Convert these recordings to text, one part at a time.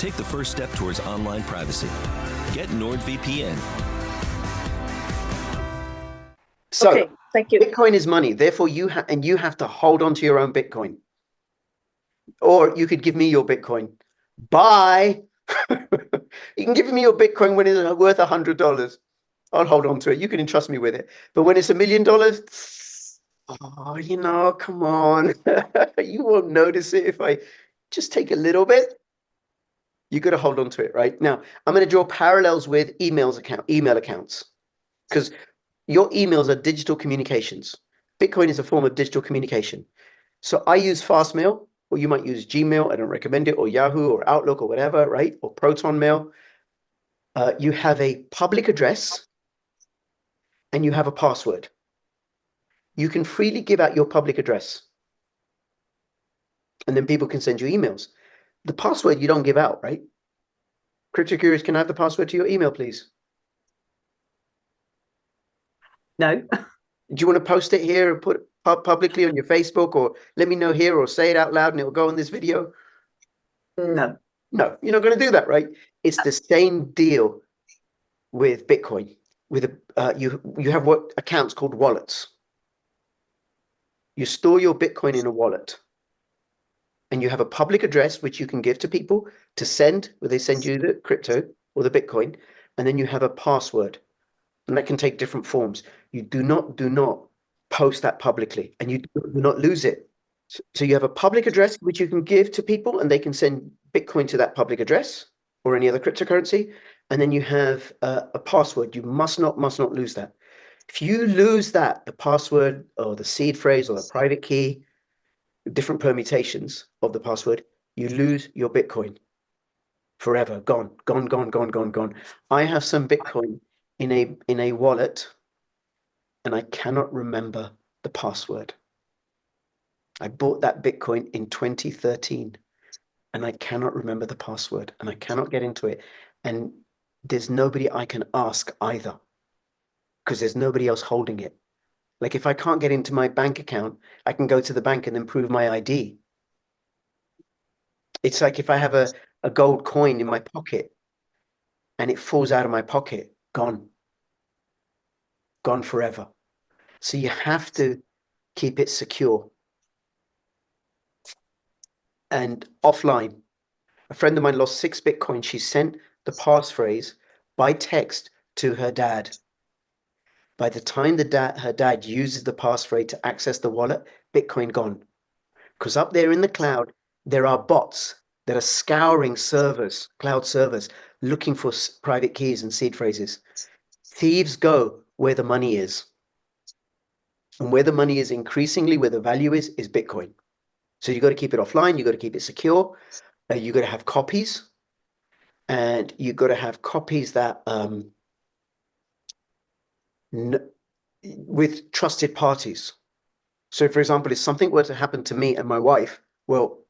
take the first step towards online privacy. Get NordVPN. So, okay, thank you. Bitcoin is money. Therefore, you have to hold on to your own Bitcoin. Or you could give me your Bitcoin. Bye. You can give me your Bitcoin when it's worth $100. I'll hold on to it. You can entrust me with it. But when it's $1 million, oh, come on. You won't notice it if I just take a little bit. You got to hold on to it, right? Now, I'm going to draw parallels with email accounts, because your emails are digital communications. Bitcoin is a form of digital communication. So I use Fastmail, or you might use Gmail. I don't recommend it, or Yahoo, or Outlook, or whatever, right? Or Proton Mail. You have a public address and you have a password. You can freely give out your public address, and then people can send you emails. The password you don't give out, right? Cryptocurrencies, can I have the password to your email, please? No. Do you want to post it here and put it publicly on your Facebook, or let me know here, or say it out loud and it will go on this video? No. No, you're not going to do that, right? It's the same deal with Bitcoin. With you have what accounts called wallets. You store your Bitcoin in a wallet, and you have a public address which you can give to people to send, where they send you the crypto or the Bitcoin, and then you have a password, and that can take different forms. You do not post that publicly, and you do not lose it. So you have a public address which you can give to people, and they can send Bitcoin to that public address or any other cryptocurrency. And then you have a password. You must not lose that. If you lose that, the password or the seed phrase or the private key, different permutations of the password, you lose your Bitcoin forever. Gone. I have some Bitcoin in a wallet, and I cannot remember the password. I bought that Bitcoin in 2013, and I cannot remember the password, and I cannot get into it. And there's nobody I can ask either, because there's nobody else holding it. Like, if I can't get into my bank account, I can go to the bank and then prove my ID. It's like if I have a gold coin in my pocket and it falls out of my pocket, gone forever. So you have to keep it secure and offline. A friend of mine lost 6 Bitcoin. She sent the passphrase by text to her dad. By the time her dad uses the passphrase to access the wallet, Bitcoin gone. Because up there in the cloud, there are bots that are scouring servers, cloud servers, looking for private keys and seed phrases. Thieves go where the money is. And where the money is, increasingly where the value is Bitcoin. So you got to keep it offline. You got to keep it secure. You got to have copies, and you got to have copies that with trusted parties. So, for example, if something were to happen to me and my wife, well,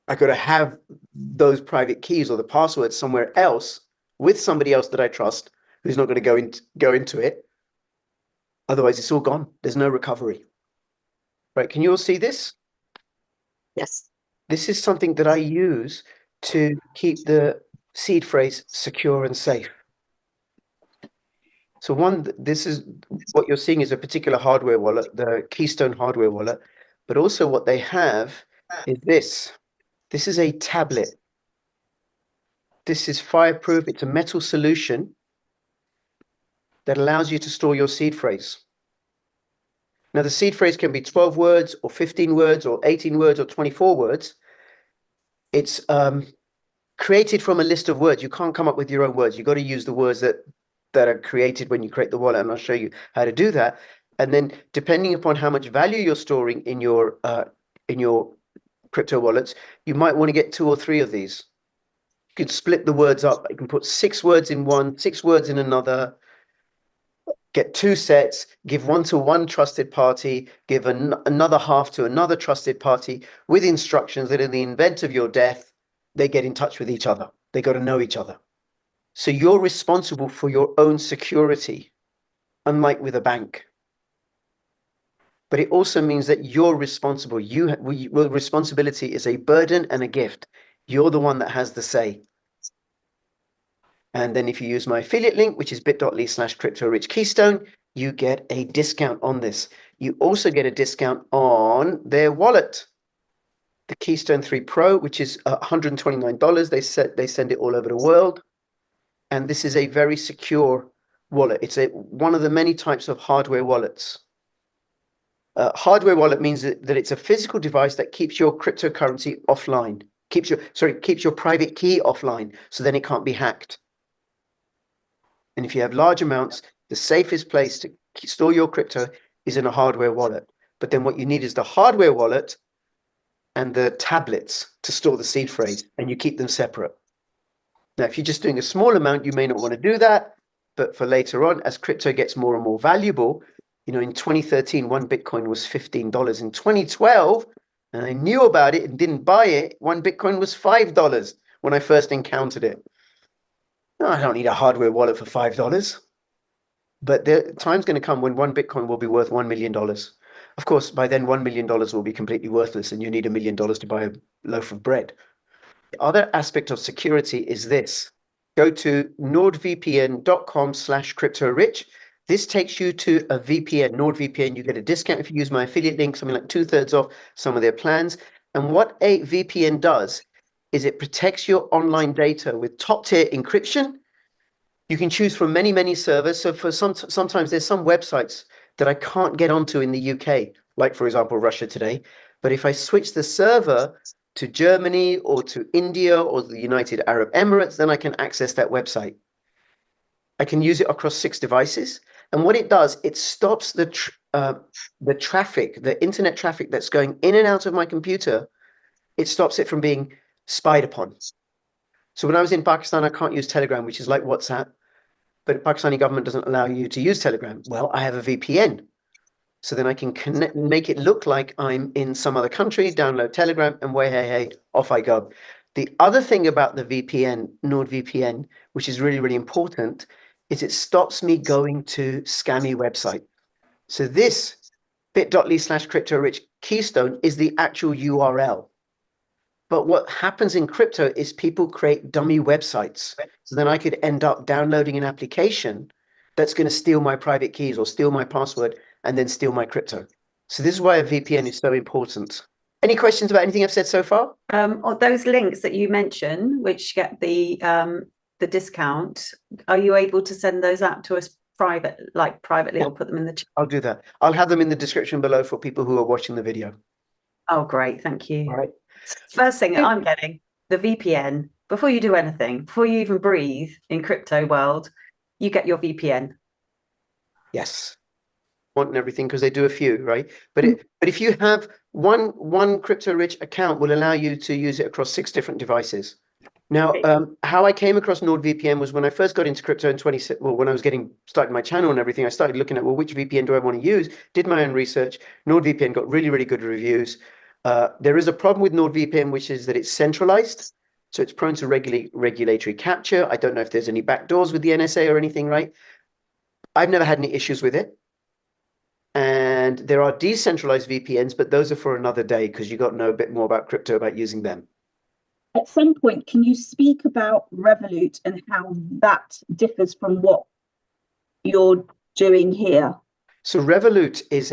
I got to have those private keys or the password somewhere else with somebody else that I trust, who's not going to go into it. Otherwise, it's all gone. There's no recovery. Right? Can you all see this? Yes. This is something that I use to keep the seed phrase secure and safe. So this is what you're seeing is a particular hardware wallet, the Keystone hardware wallet, but also what they have is this. This is a tablet. This is fireproof. It's a metal solution that allows you to store your seed phrase. Now, the seed phrase can be 12 words or 15 words or 18 words or 24 words. It's created from a list of words. You can't come up with your own words. You've got to use the words that are created when you create the wallet, and I'll show you how to do that. And then, depending upon how much value you're storing in your crypto wallets, you might want to get 2 or 3 of these. You can split the words up. You can put 6 words in one, 6 words in another. Get 2 sets, give one to one trusted party, give another half to another trusted party, with instructions that in the event of your death, they get in touch with each other. They got to know each other. So you're responsible for your own security, unlike with a bank. but it also means that you're responsible. Responsibility is a burden and a gift. You're the one that has the say. And then if you use my affiliate link, which is bit.ly/crypto-rich-keystone, you get a discount on this. You also get a discount on their wallet, the Keystone 3 Pro, which is $129. They send it all over the world. And this is a very secure wallet. It's one of the many types of hardware wallets. Hardware wallet means that it's a physical device that keeps your cryptocurrency offline, keeps your private key offline, so then it can't be hacked. And if you have large amounts, the safest place to store your crypto is in a hardware wallet. But then what you need is the hardware wallet and the tablets to store the seed phrase, and you keep them separate. Now, if you're just doing a small amount, you may not want to do that. But for later on, as crypto gets more and more valuable, you know, in 2013, one Bitcoin was $15. In 2012, and I knew about it and didn't buy it, one Bitcoin was $5 when I first encountered it. No, I don't need a hardware wallet for $5. But the time's going to come when one Bitcoin will be worth $1 million. Of course, by then, $1 million will be completely worthless, and you need $1 million to buy a loaf of bread. The other aspect of security is this. Go to nordvpn.com/cryptorich. This takes you to a VPN, NordVPN. You get a discount if you use my affiliate link, something like 2/3 off some of their plans. And what a VPN does is it protects your online data with top-tier encryption. You can choose from many, many servers. So for sometimes there's some websites that I can't get onto in the UK, like, for example, Russia Today. But if I switch the server to Germany or to India or the United Arab Emirates, then I can access that website. I can use it across 6 devices. And what it does, it stops the traffic, the internet traffic that's going in and out of my computer. It stops it from being spied upon. So when I was in Pakistan, I can't use Telegram, which is like WhatsApp, but the Pakistani government doesn't allow you to use Telegram. Well, I have a VPN. So then I can make it look like I'm in some other country, download Telegram, and hey, off I go. The other thing about the VPN, NordVPN, which is really, really important, is it stops me going to scammy website. So this bit.ly/crypto-rich-keystone is the actual URL. But what happens in crypto is people create dummy websites. So then I could end up downloading an application that's going to steal my private keys or steal my password and then steal my crypto. So this is why a VPN is so important. Any questions about anything I've said so far? Those links that you mentioned, which get the discount, are you able to send those out to us privately, or put them in the chat? I'll do that. I'll have them in the description below for people who are watching the video. Oh, great. Thank you. All right. First thing I'm getting, the VPN. Before you do anything, before you even breathe in crypto world, you get your VPN. Yes. Want and everything, because they do a few, right? But if you have one crypto rich account, will allow you to use it across 6 different devices. Now, how I came across NordVPN was when I first got into crypto in when I was starting my channel and everything, I started looking at, well, which VPN do I want to use? Did my own research. NordVPN got really, really good reviews. There is a problem with NordVPN, which is that it's centralized. So it's prone to regulatory capture. I don't know if there's any backdoors with the NSA or anything, right? I've never had any issues with it. And there are decentralized VPNs, but those are for another day, because you got to know a bit more about crypto about using them. At some point, can you speak about Revolut and how that differs from what you're doing here? So Revolut is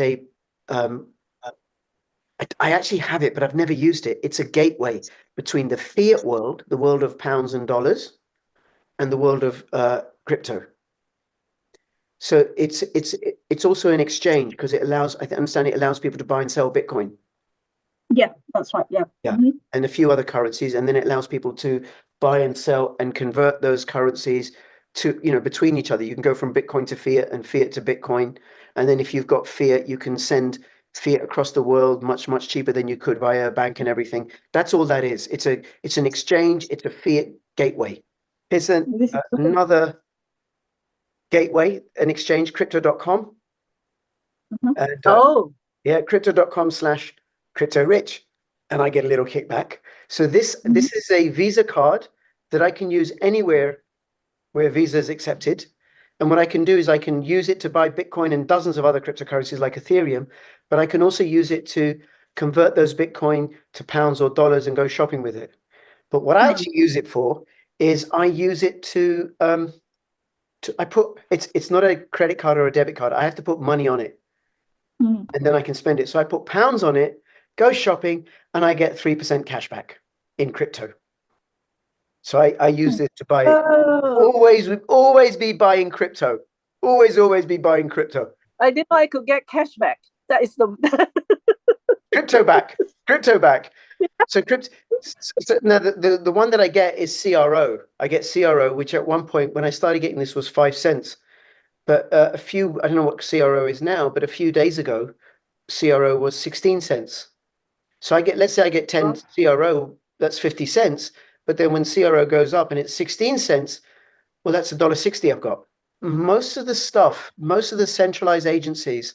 I actually have it, but I've never used it. It's a gateway between the fiat world, the world of pounds and dollars, and the world of crypto. So it's also an exchange, because it allows, I understand it allows people to buy and sell Bitcoin. Yeah, that's right. Yeah. And a few other currencies, and then it allows people to buy and sell and convert those currencies to, between each other. You can go from Bitcoin to fiat and fiat to Bitcoin. And then if you've got fiat, you can send fiat across the world much, much cheaper than you could via a bank and everything. That's all that is. It's an exchange. It's a fiat gateway. Here's another gateway, an exchange, crypto.com. And, crypto.com/crypto-rich, and I get a little kickback. So this is a Visa card that I can use anywhere where Visa is accepted. And what I can do is I can use it to buy Bitcoin and dozens of other cryptocurrencies like Ethereum, but I can also use it to convert those Bitcoin to pounds or dollars and go shopping with it. But what I actually use it for is I use it to I put it's not a credit card or a debit card. I have to put money on it, and then I can spend it. So I put pounds on it, go shopping, and I get 3% cash back in crypto. So I use this to buy. Oh, Always be buying crypto. Always be buying crypto. I didn't know I could get cash back. That is the Crypto back. Crypto back. So now the one that I get is CRO. I get CRO, which at one point when I started getting this was 5 cents. But I don't know what CRO is now, but a few days ago, CRO was 16 cents. So let's say I get 10 CRO, that's 50 cents. But then when CRO goes up and it's 16 cents, well, that's $1.60 I've got. Most of the centralized agencies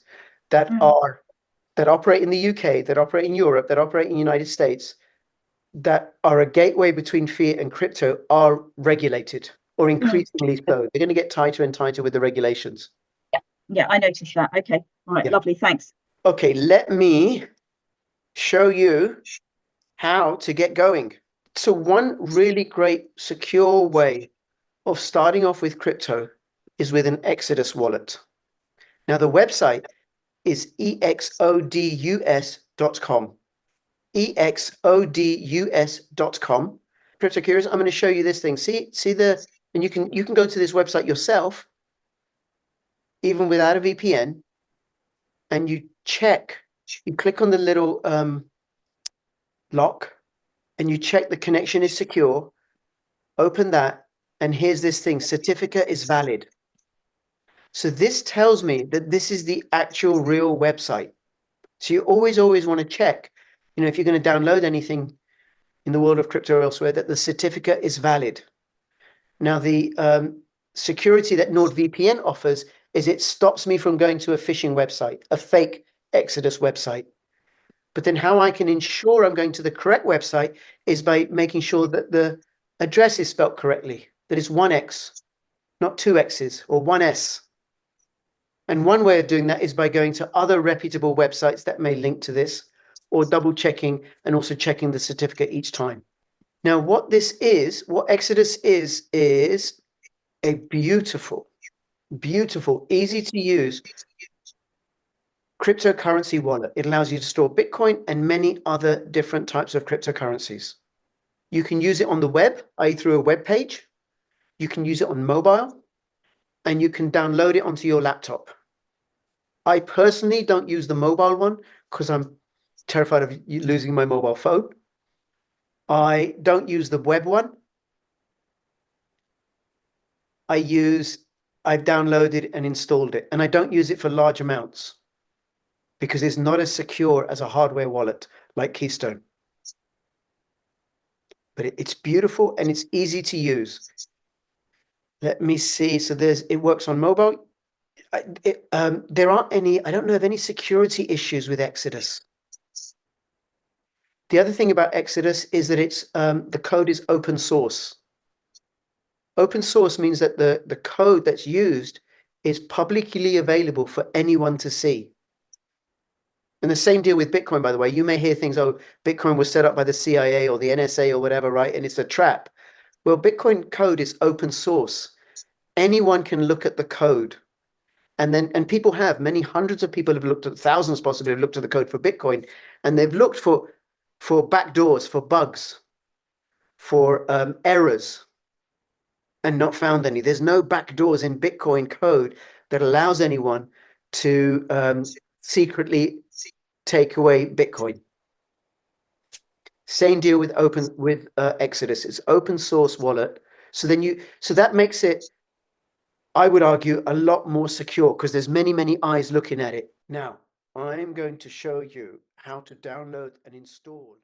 that operate in the UK, that operate in Europe, that operate in the United States, that are a gateway between fiat and crypto are regulated or increasingly so. They're going to get tighter and tighter with the regulations. Yeah, I noticed that. Okay. All right. Yeah. Lovely. Thanks. Okay, let me show you how to get going. So one really great secure way of starting off with crypto is with an Exodus wallet. Now the website is exodus.com. exodus.com. Cryptocurrencies, I'm going to show you this thing. And you can go to this website yourself, even without a VPN, and you click on the little lock, and you check the connection is secure, open that, and here's this thing, certificate is valid. So this tells me that this is the actual real website. So you always want to check, if you're going to download anything in the world of crypto or elsewhere, that the certificate is valid. Now, the security that NordVPN offers is it stops me from going to a phishing website, a fake Exodus website. But then how I can ensure I'm going to the correct website is by making sure that the address is spelled correctly, that it's 1X, not 2 X's or 1S. And one way of doing that is by going to other reputable websites that may link to this, or double checking and also checking the certificate each time. Now, what Exodus is a beautiful, easy to use cryptocurrency wallet. It allows you to store Bitcoin and many other different types of cryptocurrencies. You can use it on the web, i.e. through a web page. You can use it on mobile, and you can download it onto your laptop. I personally don't use the mobile one because I'm terrified of losing my mobile phone. I don't use the web one. I've downloaded and installed it, and I don't use it for large amounts because it's not as secure as a hardware wallet like Keystone. But it's beautiful and it's easy to use. Let me see. So it works on mobile. There aren't any, I don't know of any security issues with Exodus. The other thing about Exodus is that the code is open source. Open source means that the code that's used is publicly available for anyone to see. And the same deal with Bitcoin, by the way. You may hear things, Bitcoin was set up by the CIA or the NSA or whatever, right? And it's a trap. Well, Bitcoin code is open source. Anyone can look at the code. And people many hundreds of people have looked at, thousands possibly have looked at the code for Bitcoin, and they've looked for backdoors, for bugs, for errors, and not found any. There's no backdoors in Bitcoin code that allows anyone to secretly take away Bitcoin. Same deal with Exodus. It's open source wallet. So that makes it, I would argue, a lot more secure because there's many eyes looking at it. Now, I'm going to show you how to download and install